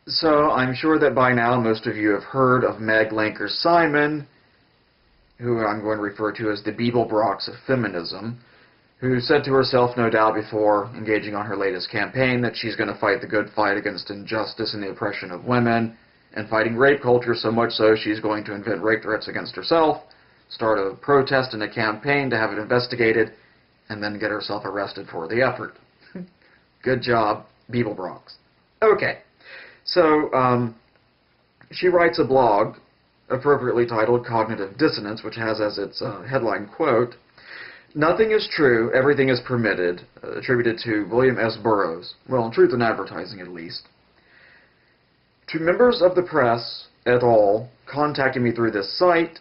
So I'm sure that by now most of you have heard of Meg Lanker-Simon, who I'm going to refer to as the Beeblebrox of feminism, who said to herself, no doubt before engaging on her latest campaign, that she's going to fight the good fight against injustice and the oppression of women, and fighting rape culture, so much so she's going to invent rape threats against herself, start a protest and a campaign to have it investigated, and then get herself arrested for the effort. Good job, Beeblebrox. Okay. So, she writes a blog, appropriately titled Cognitive Dissonance, which has as its headline quote, "Nothing is true, everything is permitted," attributed to William S. Burroughs. Well, in Truth in Advertising, at least. "To members of the press, et al., contacting me through this site,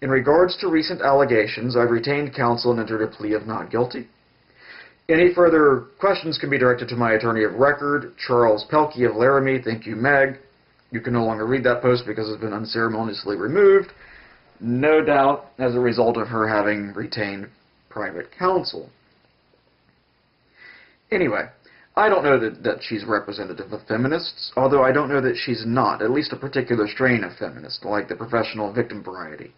in regards to recent allegations, I've retained counsel and entered a plea of not guilty. Any further questions can be directed to my attorney of record, Charles Pelkey of Laramie. Thank you, Meg." You can no longer read that post because it's been unceremoniously removed, no doubt as a result of her having retained private counsel. Anyway, I don't know that she's representative of feminists, although I don't know that she's not, at least a particular strain of feminist, like the professional victim variety.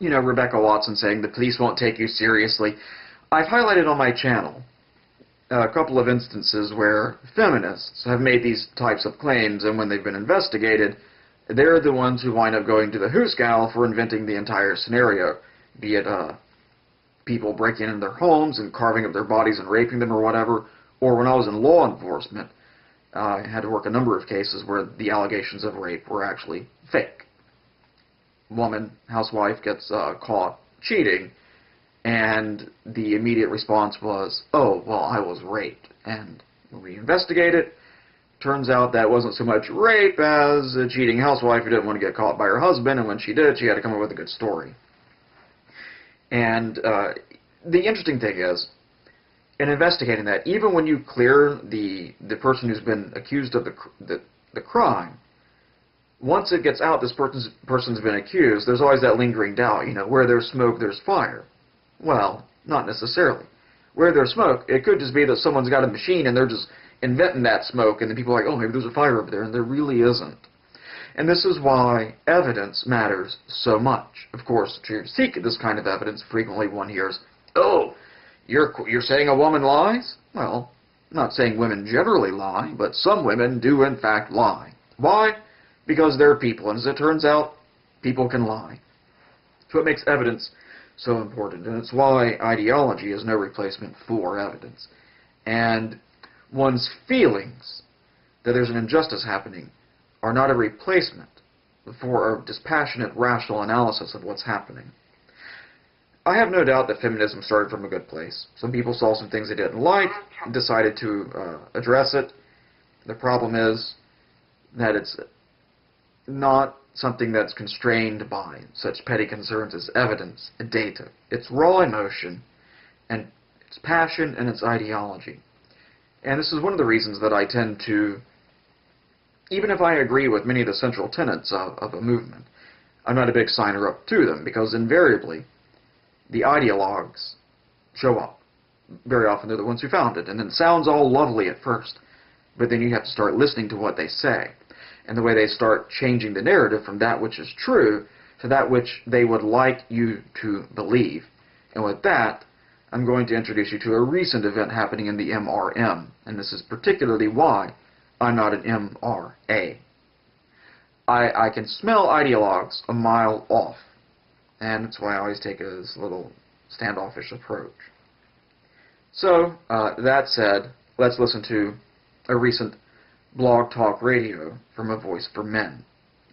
You know, Rebecca Watson saying the police won't take you seriously. I've highlighted on my channel a couple of instances where feminists have made these types of claims, and when they've been investigated, they're the ones who wind up going to the hoosgow for inventing the entire scenario, be it people breaking into their homes and carving up their bodies and raping them or whatever, or when I was in law enforcement, I had to work a number of cases where the allegations of rape were actually fake. Woman, housewife, gets caught cheating, and the immediate response was, "Oh, well, I was raped." And when we investigate it, turns out that wasn't so much rape as a cheating housewife who didn't want to get caught by her husband, and when she did, she had to come up with a good story. And the interesting thing is, in investigating that, even when you clear the person who's been accused of the crime, once it gets out this person's been accused, there's always that lingering doubt, you know, where there's smoke, there's fire. Well, not necessarily. Where there's smoke, it could just be that someone's got a machine and they're just inventing that smoke, and then people are like, oh, maybe there's a fire over there, and there really isn't. And this is why evidence matters so much. Of course, to seek this kind of evidence, frequently one hears, oh, you're saying a woman lies? Well, I'm not saying women generally lie, but some women do in fact lie. Why? Because they're people, and as it turns out, people can lie. So it makes evidence so important, and it's why ideology is no replacement for evidence. And one's feelings that there's an injustice happening are not a replacement for a dispassionate, rational analysis of what's happening. I have no doubt that feminism started from a good place. Some people saw some things they didn't like and decided to address it. The problem is that it's not something that's constrained by such petty concerns as evidence and data. It's raw emotion, and it's passion, and it's ideology. And this is one of the reasons that I tend to, even if I agree with many of the central tenets of a movement, I'm not a big signer up to them, because invariably the ideologues show up. Very often they're the ones who found it, and it sounds all lovely at first, but then you have to start listening to what they say, and the way they start changing the narrative from that which is true to that which they would like you to believe. And with that, I'm going to introduce you to a recent event happening in the MRM, and this is particularly why I'm not an MRA. I can smell ideologues a mile off, and that's why I always take this little standoffish approach. So, that said, let's listen to a recent Blog Talk Radio from A Voice for Men.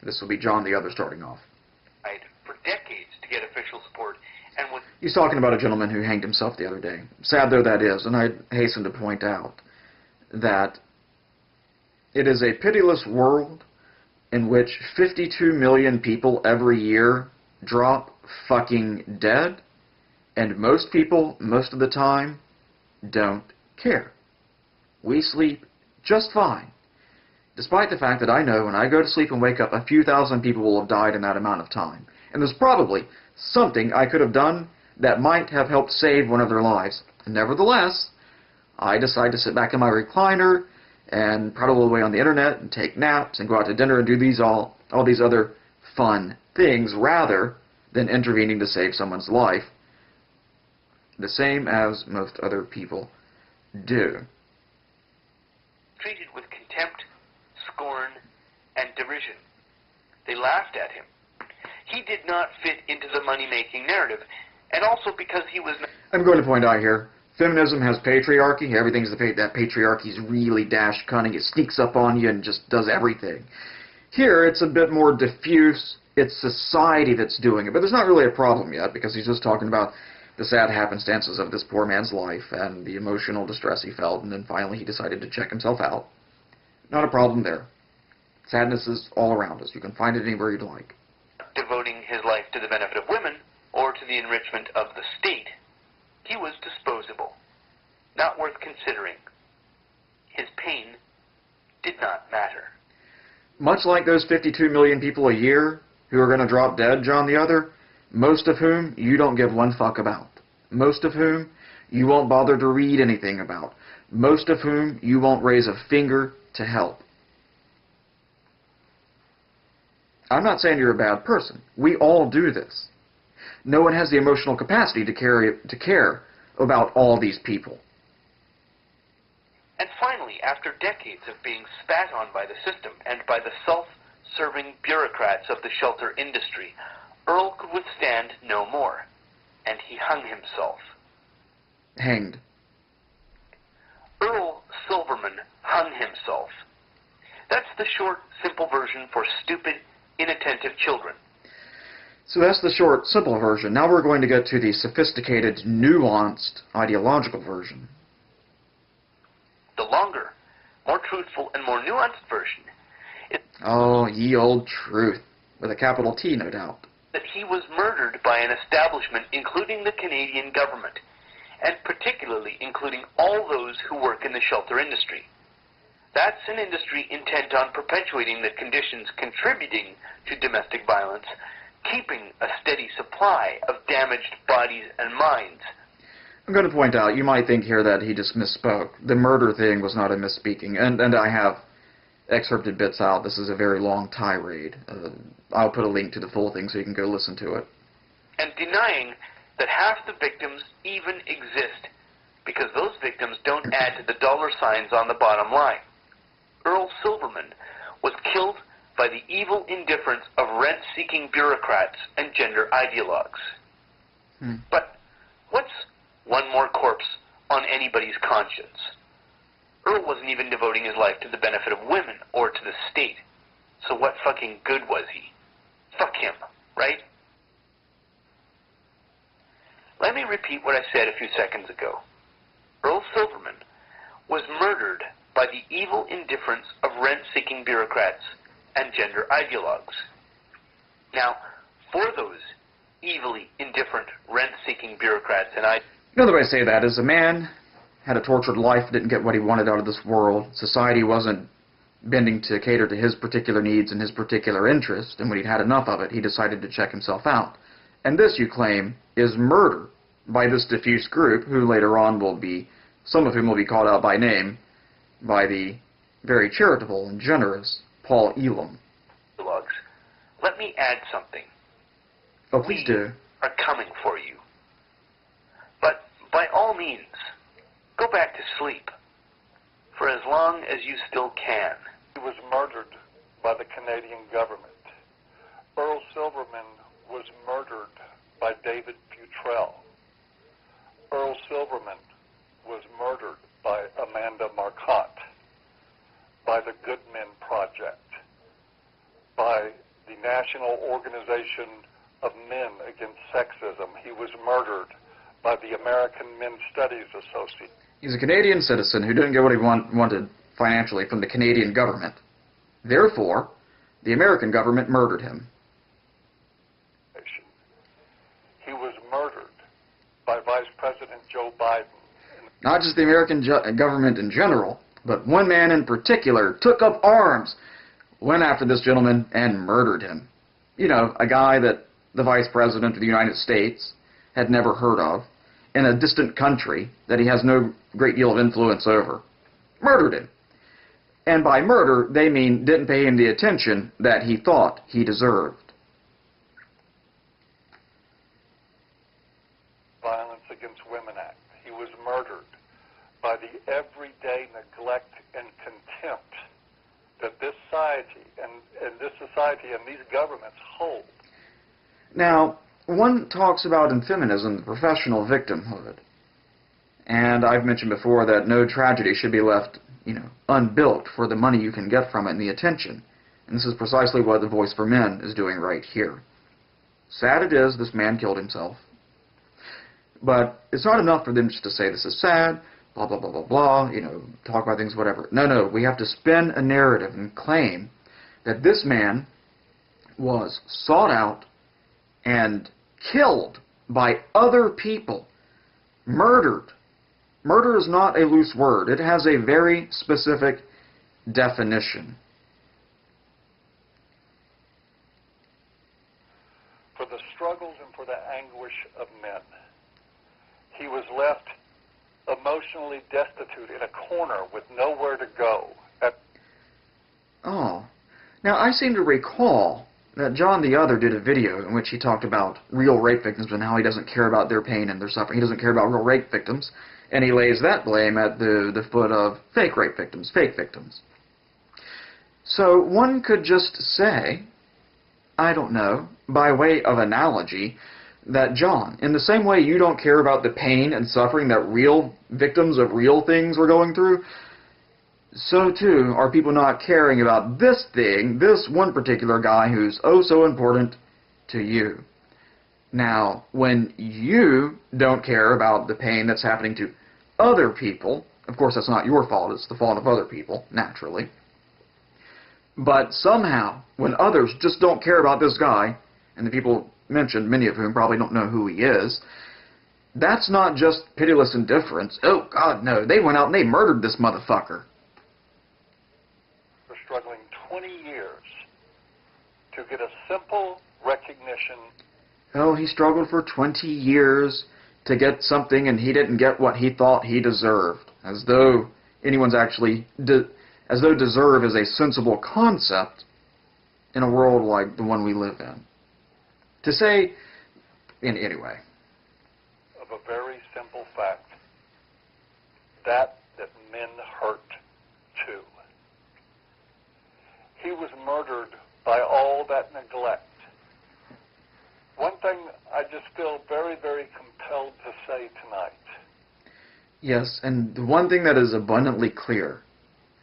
This will be John the Other starting off. For decades to get official support, and when he's talking about a gentleman who hanged himself the other day. Sad though that is, and I hasten to point out that it is a pitiless world in which 52 million people every year drop fucking dead, and most people, most of the time, don't care. We sleep just fine, despite the fact that I know when I go to sleep and wake up, a few thousand people will have died in that amount of time. And there's probably something I could have done that might have helped save one of their lives. And nevertheless, I decide to sit back in my recliner and prattle away on the internet and take naps and go out to dinner and do all these other fun things rather than intervening to save someone's life, the same as most other people do. Treated with contempt, scorn, and derision. They laughed at him. He did not fit into the money-making narrative, and also because he was... I'm going to point out here, feminism has patriarchy. Everything's that patriarchy is really dash cunning. It sneaks up on you and just does everything. Here, it's a bit more diffuse. It's society that's doing it, but there's not really a problem yet because he's just talking about the sad happenstances of this poor man's life and the emotional distress he felt, and then finally he decided to check himself out. Not a problem there. Sadness is all around us. You can find it anywhere you'd like. Devoting his life to the benefit of women or to the enrichment of the state, he was disposable, not worth considering. His pain did not matter. Much like those 52 million people a year who are going to drop dead, John the Other, most of whom you don't give one fuck about. Most of whom you won't bother to read anything about. Most of whom you won't raise a finger to help. I'm not saying you're a bad person. We all do this. No one has the emotional capacity to care about all these people. And finally, after decades of being spat on by the system and by the self-serving bureaucrats of the shelter industry, Earl could withstand no more, and he hung himself. Hanged. Earl Silverman hung himself. That's the short, simple version for stupid, inattentive children. So that's the short, simple version. Now we're going to get to the sophisticated, nuanced, ideological version. The longer, more truthful, and more nuanced version is... Oh, ye old truth. With a capital T, no doubt. That he was murdered by an establishment, including the Canadian government, and particularly including all those who work in the shelter industry. That's an industry intent on perpetuating the conditions contributing to domestic violence, keeping a steady supply of damaged bodies and minds. I'm going to point out, you might think here that he just misspoke. The murder thing was not a misspeaking, and I have excerpted bits out. This is a very long tirade. I'll put a link to the full thing so you can go listen to it. And denying that half the victims even exist, because those victims don't add to the dollar signs on the bottom line. Earl Silverman was killed by the evil indifference of rent-seeking bureaucrats and gender ideologues. But what's one more corpse on anybody's conscience? Earl wasn't even devoting his life to the benefit of women or to the state. So what fucking good was he? Fuck him, right? Let me repeat what I said a few seconds ago. Earl Silverman was murdered by the evil indifference of rent-seeking bureaucrats and gender ideologues. Now, for those evilly indifferent rent-seeking bureaucrats and Another way to say that is a man had a tortured life, didn't get what he wanted out of this world. Society wasn't bending to cater to his particular needs and his particular interest, and when he'd had enough of it, he decided to check himself out. And this, you claim, is murder by this diffuse group, who later on will be, some of whom will be called out by name, by the very charitable and generous Paul Elam. Let me add something. Oh, please do. Are coming for you. But by all means, go back to sleep for as long as you still can. He was murdered by the Canadian government. Earl Silverman was murdered by David Futrell. Earl Silverman was murdered by Amanda Marcotte, by the Good Men Project, by the National Organization of Men Against Sexism. He was murdered by the American Men's Studies Association. He's a Canadian citizen who didn't get what he wanted financially from the Canadian government. Therefore, the American government murdered him. He was murdered by Vice President Joe Biden. Not just the American government in general, but one man in particular took up arms, went after this gentleman, and murdered him. You know, a guy that the Vice President of the United States had never heard of, in a distant country that he has no great deal of influence over. Murdered him. And by murder, they mean didn't pay him the attention that he thought he deserved. Violence Against Women Act. He was murdered by the everyday neglect and contempt that this society and these governments hold. Now, one talks about in feminism the professional victimhood. And I've mentioned before that no tragedy should be left, unbuilt for the money you can get from it and the attention. And this is precisely what the Voice for Men is doing right here. Sad it is, this man killed himself. But it's not enough for them just to say this is sad, blah, blah, blah, blah, blah, talk about things, whatever. No, we have to spin a narrative and claim that this man was sought out and killed by other people, murdered. Murder is not a loose word. It has a very specific definition. For the struggles and for the anguish of men, he was left emotionally destitute in a corner with nowhere to go. Oh. Now, I seem to recall that John the Other did a video in which he talked about real rape victims and how he doesn't care about their pain and their suffering. He doesn't care about real rape victims. And he lays that blame at the foot of fake rape victims, fake victims. So one could just say, I don't know, by way of analogy, that John, in the same way you don't care about the pain and suffering that real victims of real things were going through, so too are people not caring about this thing, this one particular guy who's oh so important to you. Now, when you don't care about the pain that's happening to other people, of course that's not your fault, it's the fault of other people, naturally. But somehow, when others just don't care about this guy, and the people mentioned, many of whom probably don't know who he is, that's not just pitiless indifference. Oh, God, no, they went out and they murdered this motherfucker. We're struggling 20 years to get a simple recognition. Oh, he struggled for 20 years to get something, and he didn't get what he thought he deserved, as though anyone's actually, as though deserve is a sensible concept in a world like the one we live in. To say, anyway. Of a very simple fact, that men hurt too. He was murdered by all that neglect. One thing I just feel very, very compelled to say tonight. Yes, and the one thing that is abundantly clear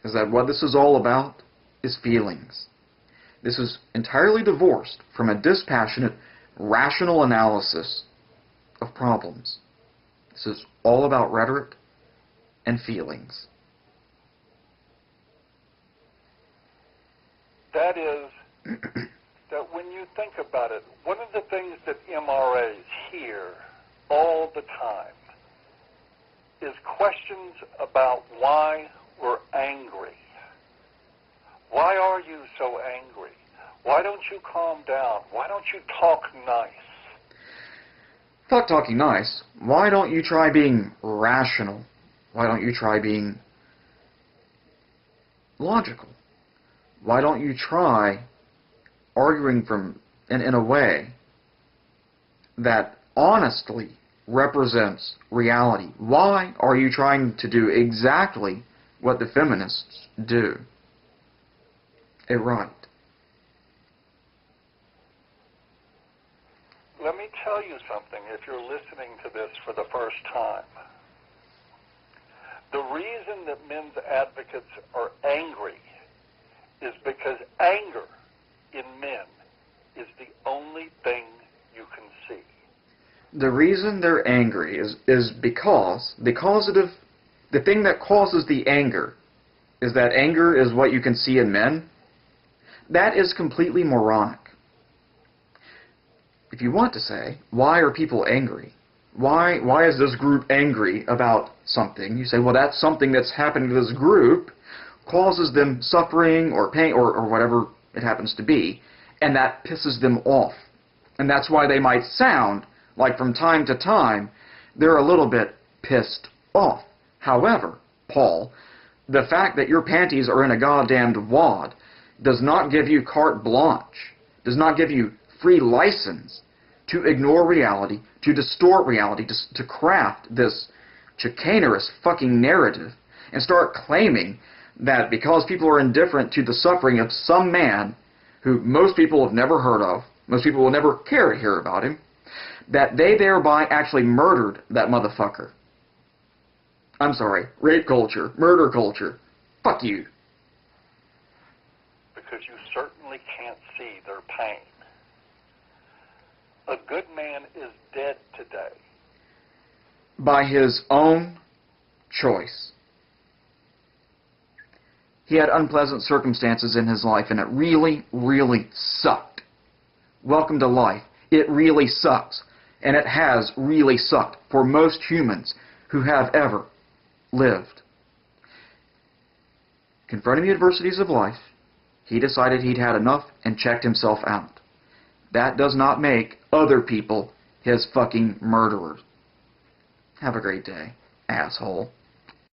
is that what this is all about is feelings. This is entirely divorced from a dispassionate, rational analysis of problems. This is all about rhetoric and feelings. That is, that when you think about it, one of the things that MRAs hear all the time is questions about why we're angry. Why are you so angry? Why don't you calm down? Why don't you talk nice? Fuck talking nice. Why don't you try being rational? Why don't you try being logical? Why don't you try arguing in a way that honestly represents reality? Why are you trying to do exactly what the feminists do? A right. Let me tell you something if you're listening to this for the first time. The reason that men's advocates are angry is because anger in men is the only thing you can see. The reason they're angry is because the thing that causes the anger is that anger is what you can see in men. That is completely moronic. If you want to say, why are people angry? Why is this group angry about something? You say, well, that's something that's happening to this group, causes them suffering or pain or whatever it happens to be, and that pisses them off. And that's why they might sound like from time to time they're a little bit pissed off. However, Paul, The fact that your panties are in a goddamned wad does not give you carte blanche, does not give you free license to ignore reality, to distort reality, to craft this chicanerous fucking narrative and start claiming that because people are indifferent to the suffering of some man who most people have never heard of, most people will never care to hear about him, that they thereby actually murdered that motherfucker. I'm sorry, rape culture, murder culture. Fuck you. Because you certainly can't see their pain. A good man is dead today. By his own choice. He had unpleasant circumstances in his life, and it really, really sucked. Welcome to life. It really sucks. And it has really sucked for most humans who have ever lived. Confronting the adversities of life, he decided he'd had enough and checked himself out. That does not make other people his fucking murderers. Have a great day, asshole.